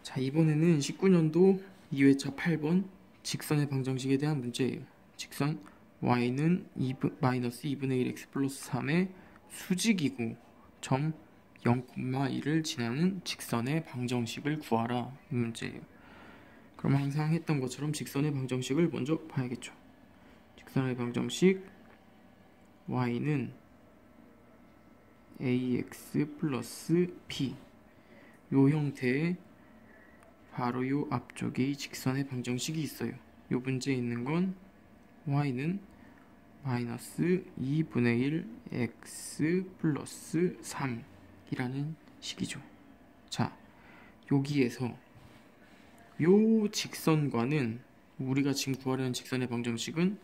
자, 이번에는 19년도 2회차 8번 직선의 방정식에 대한 문제예요. 직선 y는 마이너스 2분의 1x 플러스 3의 수직이고 점 0,1을 지나는 직선의 방정식을 구하라 이 문제예요. 그럼 항상 했던 것처럼 직선의 방정식을 먼저 봐야겠죠. 직선의 방정식 y는 ax 플러스 b 요 형태의 바로 요 앞쪽에 이 직선의 방정식이 있어요. 요 문제에 있는 건 y는 마이너스 2분의 1 x 플러스 3이라는 식이죠. 자, 여기에서 요 직선과는 우리가 지금 구하려는 직선의 방정식은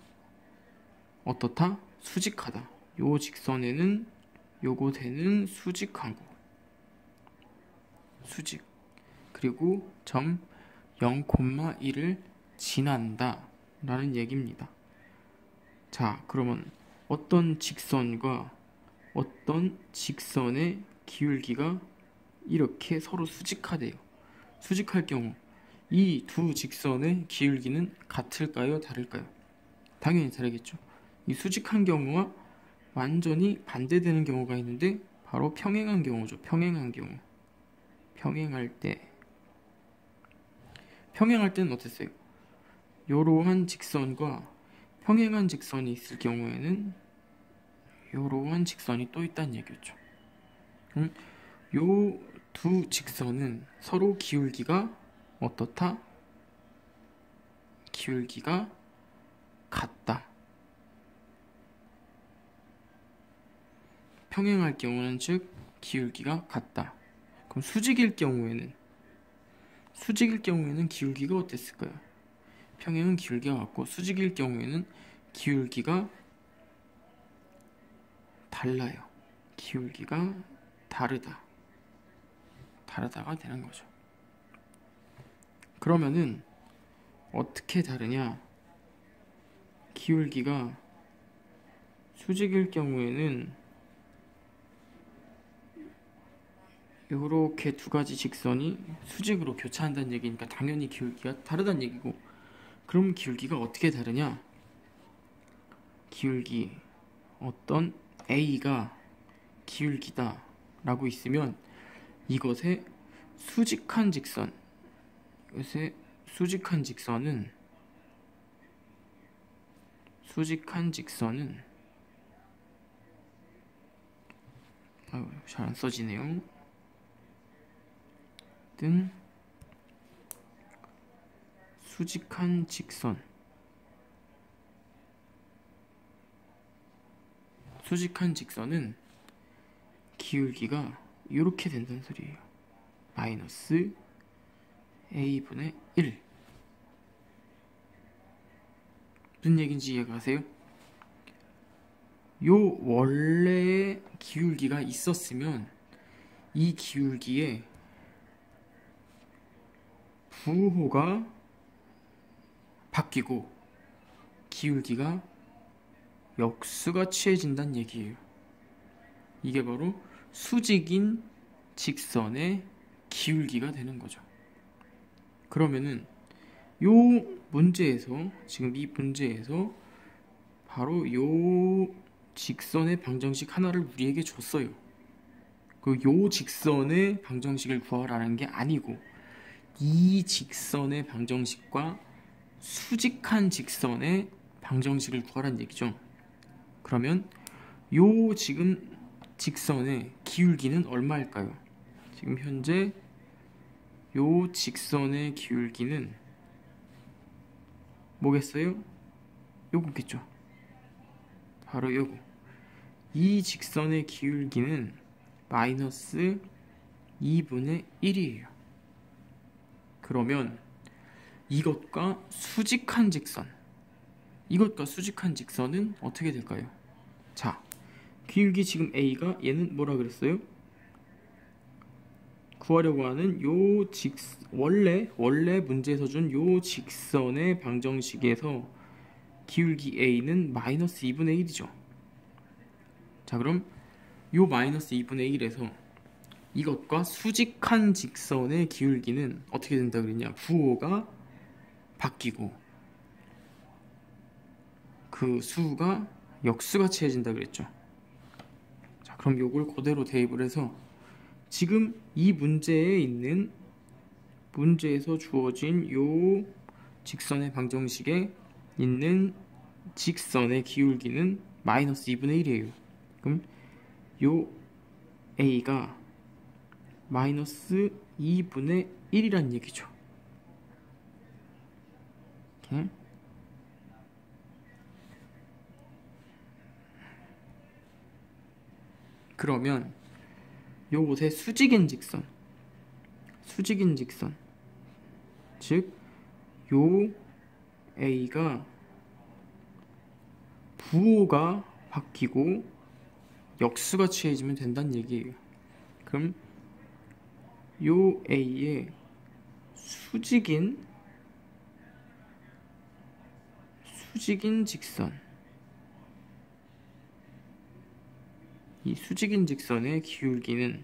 어떻다? 수직하다. 요 직선에는 요곳에는 수직한 거. 수직. 그리고 점 0,1을 지난다 라는 얘기입니다. 자, 그러면 어떤 직선과 어떤 직선의 기울기가 이렇게 서로 수직하대요. 수직할 경우 이 두 직선의 기울기는 같을까요? 다를까요? 당연히 다르겠죠. 이 수직한 경우와 완전히 반대되는 경우가 있는데 바로 평행한 경우죠. 평행한 경우. 평행할 때는 어땠어요? 이러한 직선과 평행한 직선이 있을 경우에는 이러한 직선이 또 있다는 얘기였죠. 그럼 요 두 직선은 서로 기울기가 어떻다? 기울기가 같다. 평행할 경우는 즉 기울기가 같다. 그럼 수직일 경우에는 기울기가 어땠을까요? 평행은 기울기가 같고 수직일 경우에는 기울기가 달라요. 기울기가 다르다가 되는 거죠. 그러면은 어떻게 다르냐? 기울기가 수직일 경우에는 이렇게 두 가지 직선이 수직으로 교차한다는 얘기니까 당연히 기울기가 다르다는 얘기고, 그럼 기울기가 어떻게 다르냐? 기울기 어떤 A가 기울기다 라고 있으면 이것의 수직한 직선은 잘 안 써지네요. 수직한 직선은 기울기가 이렇게 된다는 소리예요. 마이너스 a분의 1. 무슨 얘기인지 이해가세요? 요 원래의 기울기가 있었으면 이 기울기에 부호가 바뀌고 기울기가 역수가 취해진다는 얘기예요. 이게 바로 수직인 직선의 기울기가 되는 거죠. 그러면은 요 문제에서, 지금 이 문제에서 바로 요 직선의 방정식 하나를 우리에게 줬어요. 그 요 직선의 방정식을 구하라는 게 아니고 이 직선의 방정식과 수직한 직선의 방정식을 구하라는 얘기죠. 그러면 요 지금 직선의 기울기는 얼마일까요? 지금 현재 요 직선의 기울기는 뭐겠어요? 요거겠죠. 바로 요거. 이 직선의 기울기는 마이너스 2분의 1이에요. 그러면 이것과 수직한 직선은 어떻게 될까요? 자, 기울기 지금 A가 얘는 뭐라 그랬어요? 구하려고 하는 요 원래 문제에서 준 요 직선의 방정식에서 기울기 A는 마이너스 2분의 1이죠. 자, 그럼 요 마이너스 2분의 1에서 이것과 수직한 직선의 기울기는 어떻게 된다 그랬냐? 부호가 바뀌고 그 수가 역수가 취해진다 그랬죠. 자, 그럼 요걸 그대로 대입을 해서 지금 이 문제에서 주어진 요 직선의 방정식에 있는 직선의 기울기는 마이너스 2분의 1이에요. 그럼 요 A가 마이너스 2분의 1이란 얘기죠. 이렇게. 그러면 요것의 수직인 직선 즉 요 A가 부호가 바뀌고 역수가 취해지면 된다는 얘기예요. 그럼 요 A의 수직인 직선, 이 수직인 직선의 기울기는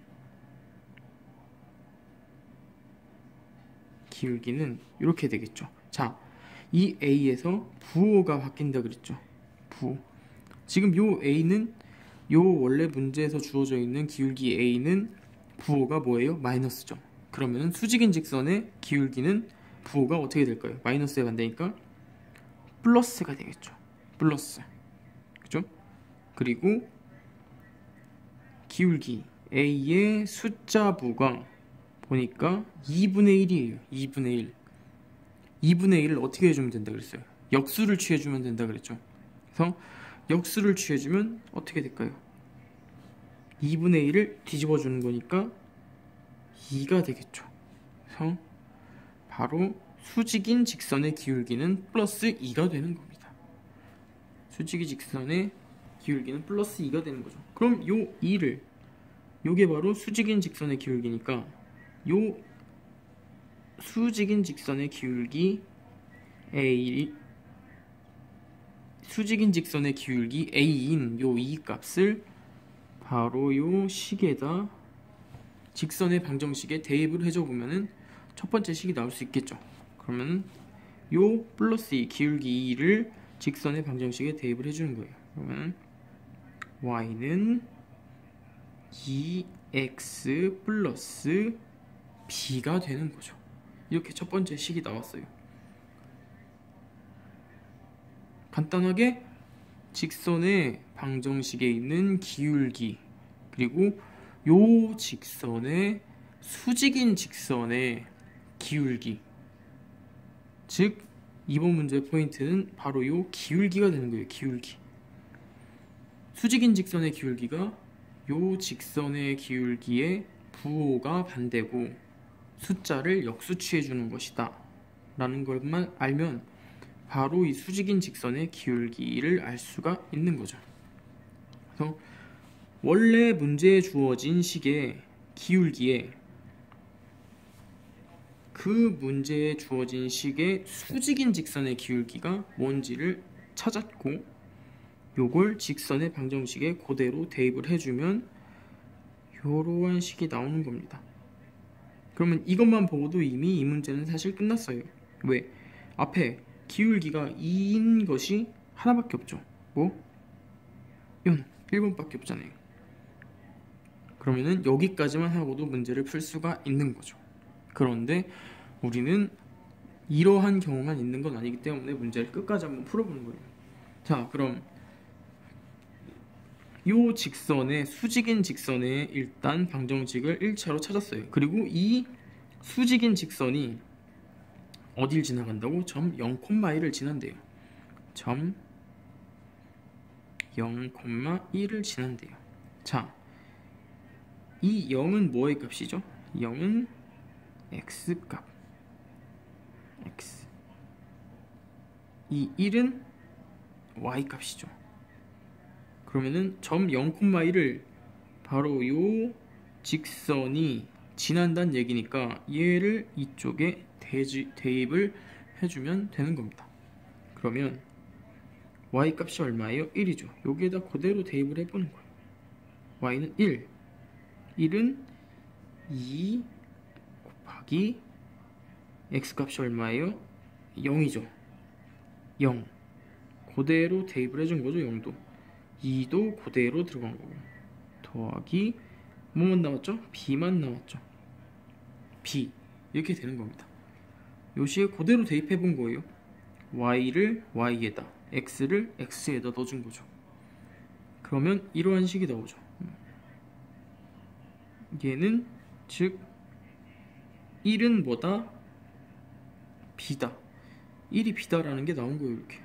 이렇게 되겠죠. 자, 이 A에서 부호가 바뀐다 그랬죠. 부호. 지금 요 A는 요 원래 문제에서 주어져 있는 기울기 A는 부호가 뭐예요? 마이너스죠. 그러면 수직인 직선의 기울기는 부호가 어떻게 될까요? 마이너스에 반대니까 플러스가 되겠죠. 플러스. 그죠? 그리고 기울기 A의 숫자 부가 보니까 2분의 1이에요. 2분의 1. 2분의 1을 어떻게 해주면 된다 그랬어요? 역수를 취해주면 된다 그랬죠. 그래서 역수를 취해주면 어떻게 될까요? 2분의 1을 뒤집어주는 거니까 2가 되겠죠. 그래서 바로 수직인 직선의 기울기는 플러스 2가 되는 겁니다. 수직인 직선의 기울기는 플러스 2가 되는 거죠. 그럼 요 2를, 요게 바로 수직인 직선의 기울기니까 요 수직인 직선의 기울기 A인 요 2 값을 바로 요 식에다 직선의 방정식에 대입을 해줘 보면은 첫 번째 식이 나올 수 있겠죠. 그러면 요 플러스 2 기울기 2를 직선의 방정식에 대입을 해주는 거예요. 그러면 y는 2x 플러스 b가 되는 거죠. 이렇게 첫 번째 식이 나왔어요. 간단하게 직선의 방정식에 있는 기울기 그리고 요 직선의 수직인 직선의 기울기, 즉 이번 문제의 포인트는 바로 요 기울기가 되는 거예요. 기울기. 수직인 직선의 기울기가 요 직선의 기울기의 부호가 반대고 숫자를 역수 취해주는 것이다 라는 것만 알면 바로 이 수직인 직선의 기울기를 알 수가 있는 거죠. 그래서 원래 문제에 주어진 식의 기울기에 그 문제에 주어진 식의 수직인 직선의 기울기가 뭔지를 찾았고 요걸 직선의 방정식에 그대로 대입을 해주면 요러한 식이 나오는 겁니다. 그러면 이것만 보고도 이미 이 문제는 사실 끝났어요. 왜? 앞에 기울기가 2인 것이 하나밖에 없죠. 뭐? 1번밖에 없잖아요. 그러면은 여기까지만 하고도 문제를 풀 수가 있는 거죠. 그런데 우리는 이러한 경우만 있는 건 아니기 때문에 문제를 끝까지 한번 풀어보는 거예요. 자, 그럼 요 직선의 수직인 직선의 일단 방정식을 1차로 찾았어요. 그리고 이 수직인 직선이 어딜 지나간다고? 점 0,1을 지난대요. 점 0,1을 지난대요. 자, 이 0은 뭐의 값이죠? 0은 x값. x. 이 1은 y값이죠. 그러면은 점 0,1을 바로 요 직선이 지난다는 얘기니까 얘를 이쪽에 대입을 해주면 되는 겁니다. 그러면 y값이 얼마예요? 1이죠. 여기에다 그대로 대입을 해보는 거예요. y는 1. 1은 2 곱하기 x값이 얼마예요? 0이죠. 0 그대로 대입을 해준 거죠. 0도 2도 그대로 들어간 거고 더하기 뭐만 남았죠? b만 남았죠. b 이렇게 되는 겁니다. 요시에 그대로 대입해 본 거예요. y를 y에다 x를 x에다 넣어준 거죠. 그러면 이러한 식이 나오죠. 얘는 즉 1은 뭐다? b다. 1이 b다라는 게 나온 거예요. 이렇게